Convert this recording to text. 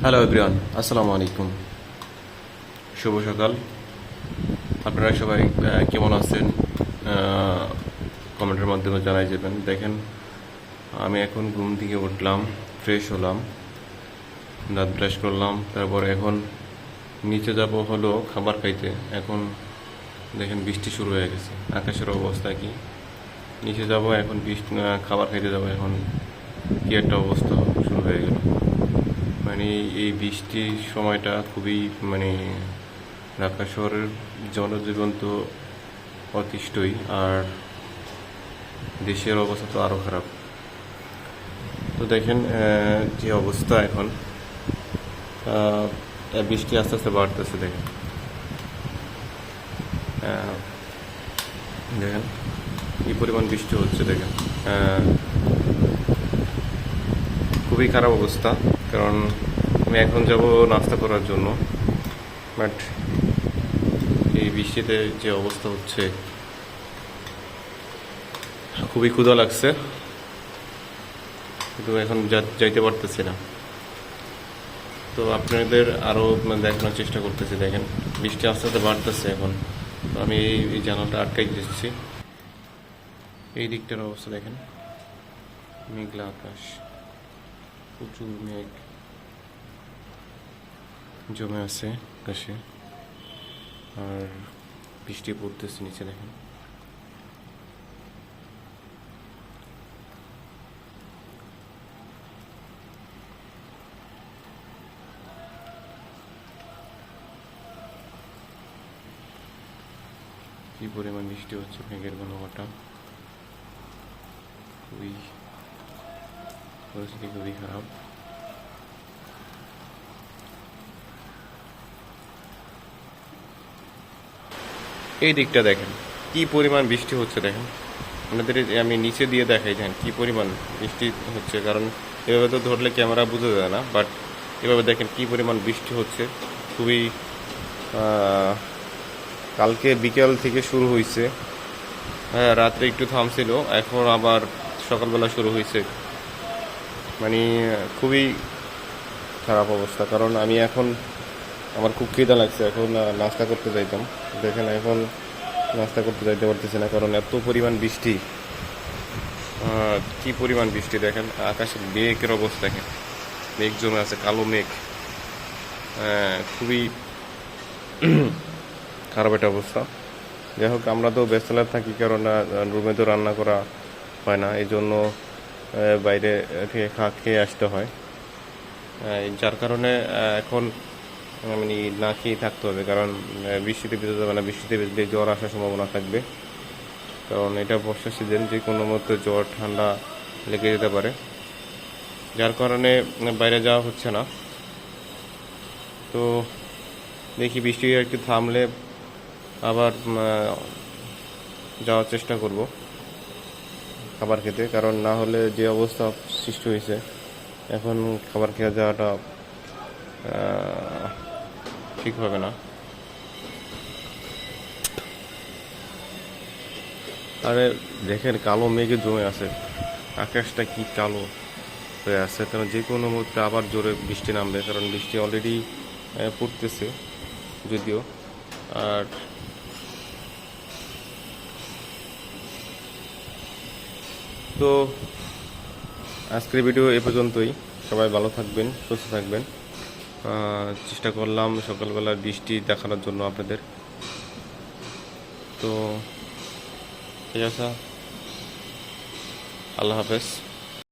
Hello everyone, আসসালামু আলাইকুম। শুভ সকাল। আপনারা সবাই কেমন আছেন? কমেন্টের মাধ্যমে জানাই যাবেন। দেখেন, আমি এখন ঘুম থেকে উঠলাম, ফ্রেশ হলাম, দাঁত ব্রাশ করলাম, তারপর এখন নিচে যাব হলো খাবার খাইতে। এখন দেখেন বৃষ্টি শুরু হয়ে গেছে, আকাশের অবস্থা কি! নিচে যাব এখন, বৃষ্টি খাবার খাইতে যাব এখন, কি একটা অবস্থা শুরু হয়ে গেল। মানে এই বৃষ্টির সময়টা খুবই মানে ঢাকা শহরের জনজীবন তো অতিষ্ঠই, আর দেশের অবস্থা তো আরও খারাপ। তো দেখেন যে অবস্থা এখন, বৃষ্টি আস্তে আস্তে বাড়তেছে। দেখেন আহ, দেখেন কি পরিমাণ বৃষ্টি হচ্ছে। দেখেন খুবই খারাপ অবস্থা। কারণ আমি এখন যাব নাস্তা করার জন্য, বাট এই বৃষ্টিতে যে অবস্থা হচ্ছে, খুবই ক্ষুধা লাগছে, কিন্তু এখন যাইতে পারতেছি না। তো আপনাদের আরও দেখানোর চেষ্টা করতেছি। দেখেন বৃষ্টি আস্তে আস্তে বাড়তেছে এখন। তো আমি এই জানালাটা আটকাই দিচ্ছি। এই দিকটার অবস্থা দেখেন, মেঘলা আকাশ, প্রচুর মেঘ জমে আছে আকাশে, আর বৃষ্টি পড়তেছে নিচে। দেখেন কি পরিমাণ বৃষ্টি হচ্ছে, মেঘের ঘনঘটা। খুবই পরিস্থিতি খুবই খারাপ। এই দিকটা দেখেন কি পরিমাণ বৃষ্টি হচ্ছে। দেখেন আপনাদের আমি নিচে দিয়ে দেখাই, দেখেন কি পরিমাণ বৃষ্টি হচ্ছে। কারণ এভাবে তো ধরলে ক্যামেরা বোঝা যায় না, বাট এভাবে দেখেন কি পরিমাণ বৃষ্টি হচ্ছে। খুবই কালকে বিকেল থেকে শুরু হয়েছে, হ্যাঁ রাত্রে একটু থামছিল, এখন আবার সকালবেলা শুরু হয়েছে। মানে খুবই খারাপ অবস্থা। কারণ আমি এখন, আমার খুব খিদা লাগছে, এখন নাস্তা করতে যাইতাম। দেখেন এখন নাস্তা করতে যাইতে পারতেছি না, কারণ এত পরিমাণ বৃষ্টি। কি পরিমাণ বৃষ্টি! দেখেন আকাশে মেঘের অবস্থা, দেখেন মেঘ জমে আছে, কালো মেঘ। খুবই খারাপ একটা অবস্থা। যাই হোক, আমরা তো ব্যাচেলার থাকি, কারণ রুমে তো রান্না করা হয় না, এই জন্য বাইরে থেকে খেয়ে আসতে হয়। যার কারণে এখন মানে না খেয়ে থাকতে হবে। কারণ বৃষ্টিতে ভিজে যাবে না, বৃষ্টিতে ভিজলে জ্বর আসার সম্ভাবনা থাকবে। কারণ এটা বর্ষার সিজন, যে কোনো মতো জ্বর ঠান্ডা লেগে যেতে পারে। যার কারণে বাইরে যাওয়া হচ্ছে না। তো দেখি বৃষ্টি একটু থামলে আবার যাওয়ার চেষ্টা করব খাবার খেতে। কারণ না হলে যে অবস্থা সৃষ্টি হয়েছে, এখন খাবার খেয়ে যাওয়াটা ঠিক হবে না। আরে দেখেন কালো মেঘে জমে আছে, আকাশটা কি কালো হয়ে আছে। কারণ যে কোনো মুহূর্তে আবার জোরে বৃষ্টি নামবে, কারণ বৃষ্টি অলরেডি পড়তেছে যদিও। আর তো আজকের ভিডিও এ পর্যন্তই। সবাই ভালো থাকবেন, সুস্থ থাকবেন। চেষ্টা করলাম সকালবেলা বৃষ্টি দেখানোর জন্য আপনাদের। তো ঠিক আছে, আল্লাহ হাফেজ।